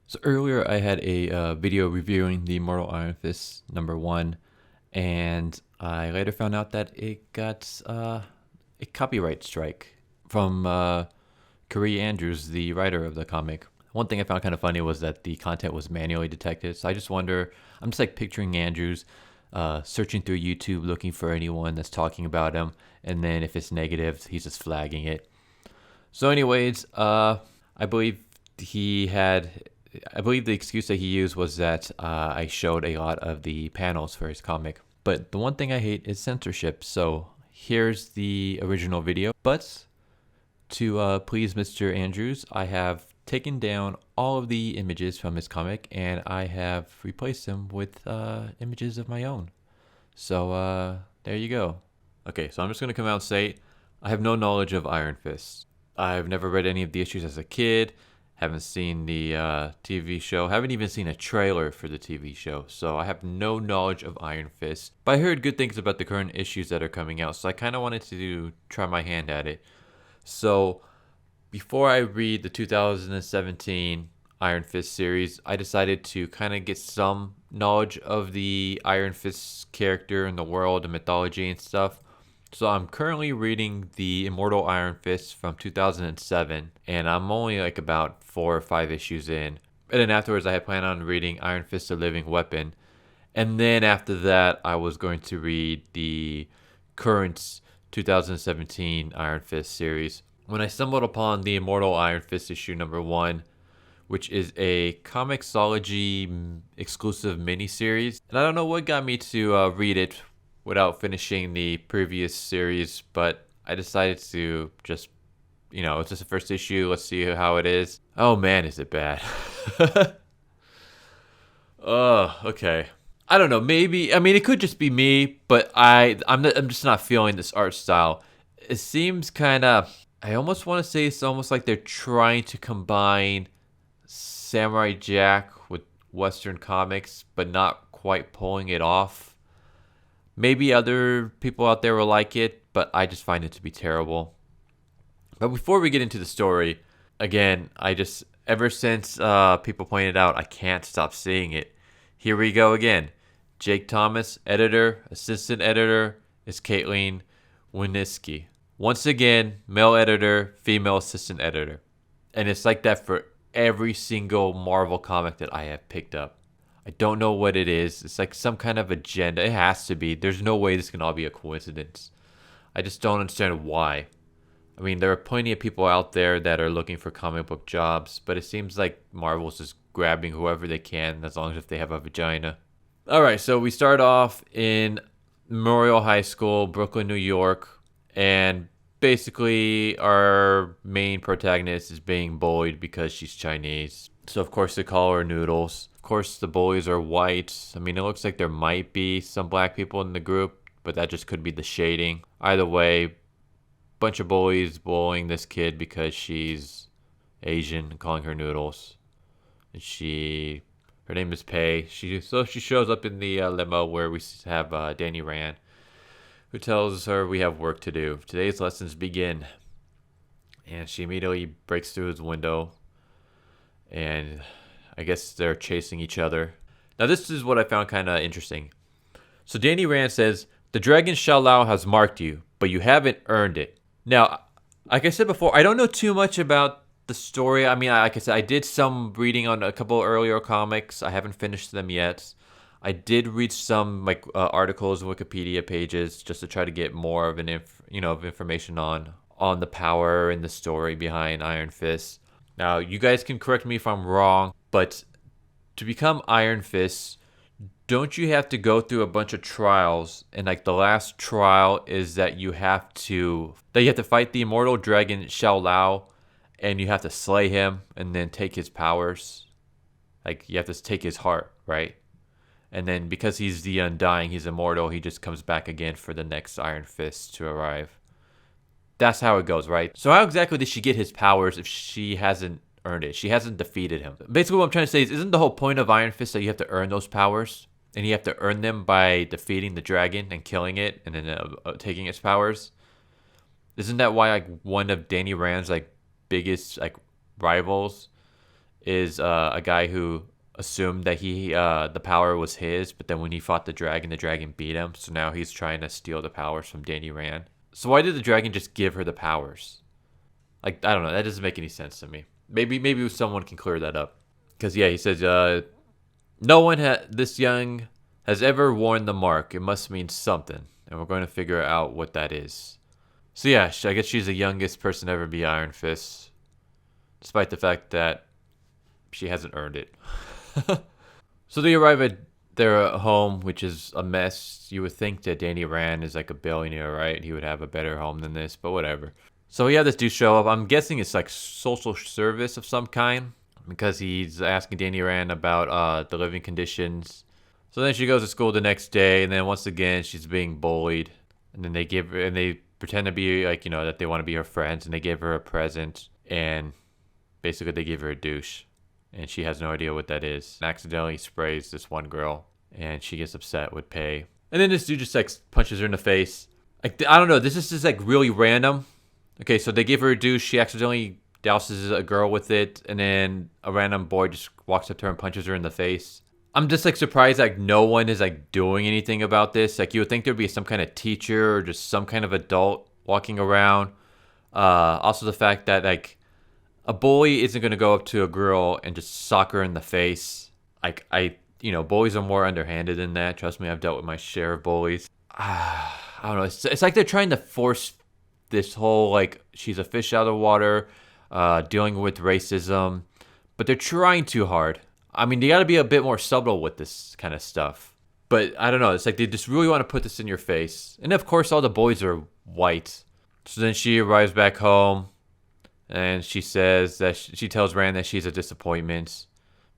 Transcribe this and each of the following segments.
So earlier I had a video reviewing the Immortal Iron Fist #1, and I later found out that it got a copyright strike from Corey Andrews, the writer of the comic. One thing I found kind of funny was that the content was manually detected. So I just wonder, I'm just like picturing Andrews searching through YouTube looking for anyone that's talking about him, and then if it's negative, he's just flagging it. So, anyways, I believe he had. I believe the excuse that he used was that I showed a lot of the panels for his comic. But the one thing I hate is censorship. So here's the original video. But to please Mr. Andrews, I have taken down all of the images from his comic and I have replaced them with images of my own. So there you go. Okay, so I'm just going to come out and say I have no knowledge of Iron Fist. I've never read any of the issues as a kid. Haven't seen the TV show. Haven't even seen a trailer for the TV show. So I have no knowledge of Iron Fist. But I heard good things about the current issues that are coming out. So I kind of wanted to try my hand at it. So before I read the 2017 Iron Fist series, I decided to kind of get some knowledge of the Iron Fist character and the world and mythology and stuff. So I'm currently reading the Immortal Iron Fist from 2007, and I'm only like about 4 or 5 issues in. And then afterwards, I had planned on reading Iron Fist: A Living Weapon, and then after that, I was going to read the current 2017 Iron Fist series. When I stumbled upon the Immortal Iron Fist issue #1, which is a Comixology exclusive miniseries, and I don't know what got me to read it without finishing the previous series, but I decided to just, it's just the first issue. Let's see how it is. Oh man, is it bad? Oh, okay. I don't know. Maybe, I mean, it could just be me, but I'm just not feeling this art style. It seems kind of, I almost want to say it's almost like they're trying to combine Samurai Jack with Western comics, but not quite pulling it off. Maybe other people out there will like it, but I just find it to be terrible. But before we get into the story, again, ever since people pointed out, I can't stop seeing it. Here we go again. Jake Thomas, editor, assistant editor, is Caitlin Winiski. Once again, male editor, female assistant editor. And it's like that for every single Marvel comic that I have picked up. I don't know what it is. It's like some kind of agenda. It has to be. There's no way this can all be a coincidence. I just don't understand why. I mean, there are plenty of people out there that are looking for comic book jobs, but it seems like Marvel's just grabbing whoever they can, as long as if they have a vagina. Alright, so we start off in Memorial High School, Brooklyn, New York, and basically our main protagonist is being bullied because she's Chinese. So of course they call her Noodles. Of course the bullies are white. I mean, it looks like there might be some black people in the group, but that just could be the shading. Either way, bunch of bullies bullying this kid because she's Asian, calling her Noodles. And her name is Pei. She shows up in the limo where we have Danny Rand, who tells her we have work to do. Today's lessons begin. And she immediately breaks through his window. And I guess they're chasing each other. Now this is what I found kind of interesting. So Danny Rand says, the dragon Xiao Lao has marked you, but you haven't earned it. Now, like I said before, I don't know too much about the story. I mean, like I said, I did some reading on a couple earlier comics. I haven't finished them yet. I did read some articles and Wikipedia pages just to try to get more of of information on the power and the story behind Iron Fist. Now, you guys can correct me if I'm wrong, but to become Iron Fist, don't you have to go through a bunch of trials? And like the last trial is that you have to fight the immortal dragon Xiao Lao, and you have to slay him and then take his powers. Like you have to take his heart, right? And then because he's the Undying, he's immortal, he just comes back again for the next Iron Fist to arrive. That's how it goes, right? So how exactly did she get his powers if she hasn't earned it? She hasn't defeated him. Basically what I'm trying to say is, isn't the whole point of Iron Fist that you have to earn those powers? And you have to earn them by defeating the dragon and killing it and then taking its powers? Isn't that why one of Danny Rand's biggest rivals is a guy who assumed that the power was his, but then when he fought the dragon beat him. So now he's trying to steal the powers from Danny Rand. So why did the dragon just give her the powers? Like, I don't know. That doesn't make any sense to me. Maybe someone can clear that up. Because yeah, he says no one this young has ever worn the mark. It must mean something, and we're going to figure out what that is. So yeah, I guess she's the youngest person to ever be Iron Fist, despite the fact that she hasn't earned it. So they arrive at their home, which is a mess. You would think that Danny Rand is like a billionaire, right? He would have a better home than this, but whatever. So we have this dude show up. I'm guessing it's like social service of some kind, because he's asking Danny Rand about the living conditions. So then she goes to school the next day, and then once again she's being bullied. And then they pretend to be like, that they want to be her friends, and they give her a present, and basically they give her a douche, and she has no idea what that is. And accidentally sprays this one girl, and she gets upset with Pei. And then this dude just like punches her in the face. Like, I don't know, this is just like really random. Okay, so they give her a douche, she accidentally douses a girl with it, and then a random boy just walks up to her and punches her in the face. I'm just like surprised like no one is like doing anything about this. Like, you would think there'd be some kind of teacher or just some kind of adult walking around. Also the fact that like a bully isn't going to go up to a girl and just sock her in the face. Like, bullies are more underhanded than that. Trust me, I've dealt with my share of bullies. I don't know. It's like they're trying to force this whole like she's a fish out of water, dealing with racism, but they're trying too hard. I mean, they got to be a bit more subtle with this kind of stuff. But I don't know. It's like they just really want to put this in your face. And of course, all the boys are white. So then she arrives back home, and she says that she tells Rand that she's a disappointment,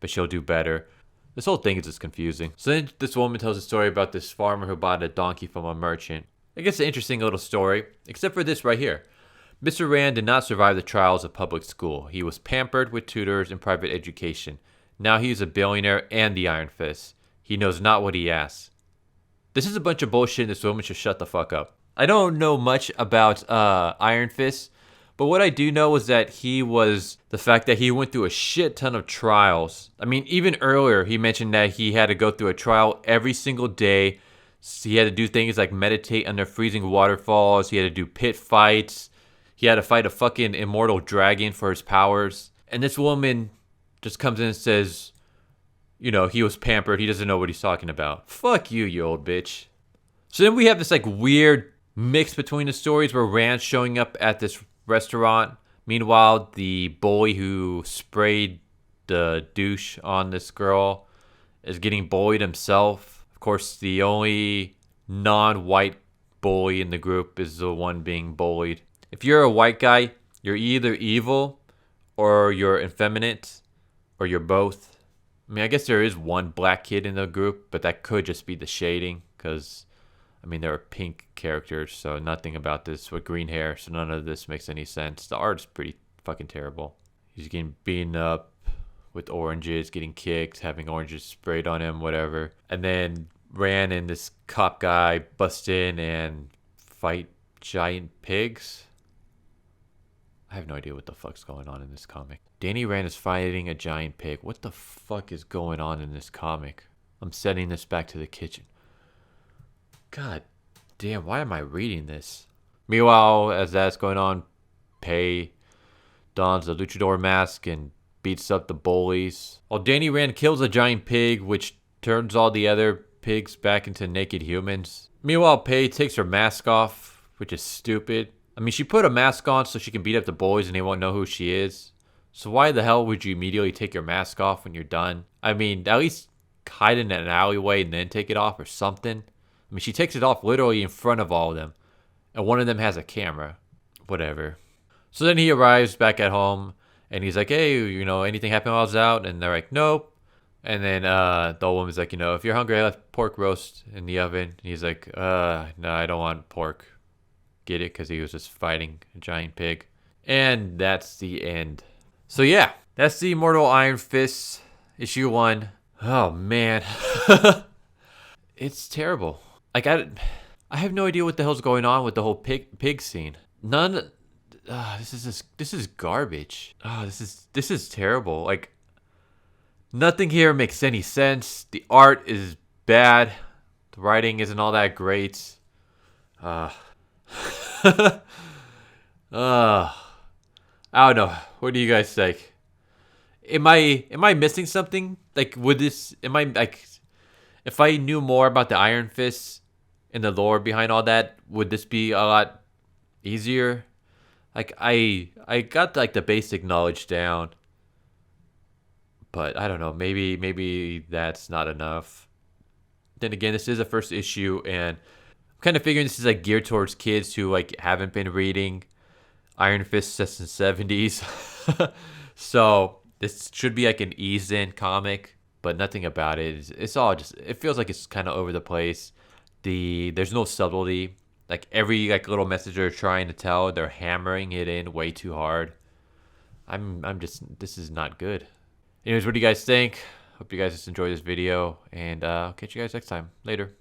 but she'll do better. This whole thing is just confusing. So then this woman tells a story about this farmer who bought a donkey from a merchant. I guess an interesting little story, except for this right here. Mr. Rand did not survive the trials of public school. He was pampered with tutors and private education. Now he is a billionaire and the Iron Fist. He knows not what he asks. This is a bunch of bullshit, and this woman should shut the fuck up. I don't know much about Iron Fist, but what I do know is that he was the fact that he went through a shit ton of trials. I mean, even earlier, he mentioned that he had to go through a trial every single day. So he had to do things like meditate under freezing waterfalls. He had to do pit fights. He had to fight a fucking immortal dragon for his powers. And this woman just comes in and says, he was pampered. He doesn't know what he's talking about. Fuck you, you old bitch. So then we have this like weird mix between the stories where Rand's showing up at this restaurant. Meanwhile, the bully who sprayed the douche on this girl is getting bullied himself. Of course, the only non-white bully in the group is the one being bullied. If you're a white guy, you're either evil or you're effeminate or you're both. I mean, I guess there is one black kid in the group, but that could just be the shading because, I mean, there are pink characters, so nothing about this with green hair, so none of this makes any sense. The art's pretty fucking terrible. He's getting beaten up with oranges, getting kicked, having oranges sprayed on him, whatever. And then Rand and this cop guy bust in and fight giant pigs. I have no idea what the fuck's going on in this comic. Danny Rand is fighting a giant pig. What the fuck is going on in this comic? I'm sending this back to the kitchen. God damn, why am I reading this? Meanwhile, as that's going on, Pei dons the luchador mask and beats up the bullies. While Danny Rand kills a giant pig, which turns all the other pigs back into naked humans. Meanwhile, Pei takes her mask off, which is stupid. I mean, she put a mask on so she can beat up the boys and they won't know who she is. So why the hell would you immediately take your mask off when you're done? I mean, at least hide in an alleyway and then take it off or something. I mean, she takes it off literally in front of all of them. And one of them has a camera. Whatever. So then he arrives back at home and he's like, hey, anything happened while I was out? And they're like, nope. And then the old woman's like, if you're hungry, I left pork roast in the oven. And he's like, no, I don't want pork. Get it? Because he was just fighting a giant pig. And that's the end. So yeah, that's the Immortal Iron Fist issue 1. Oh man. It's terrible. Like, I have no idea what the hell's going on with the whole pig scene. This is garbage. This is terrible. Like, Nothing here makes any sense. The art is bad. The writing isn't all that great. Uh, uh, I don't know. What do you guys think? Am I missing something? Like, would this? Am I like? If I knew more about the Iron Fist and the lore behind all that, would this be a lot easier? Like, I got like the basic knowledge down, but I don't know. Maybe that's not enough. Then again, this is a first issue, and I'm kind of figuring this is like geared towards kids who like haven't been reading Iron Fist since the 70s. So this should be like an ease in comic, but nothing about it. It's all just, it feels like it's kind of over the place. There's no subtlety. Like every like little message they're trying to tell, they're hammering it in way too hard. I'm just, this is not good. Anyways, what do you guys think? Hope you guys just enjoyed this video, and I'll catch you guys next time. Later.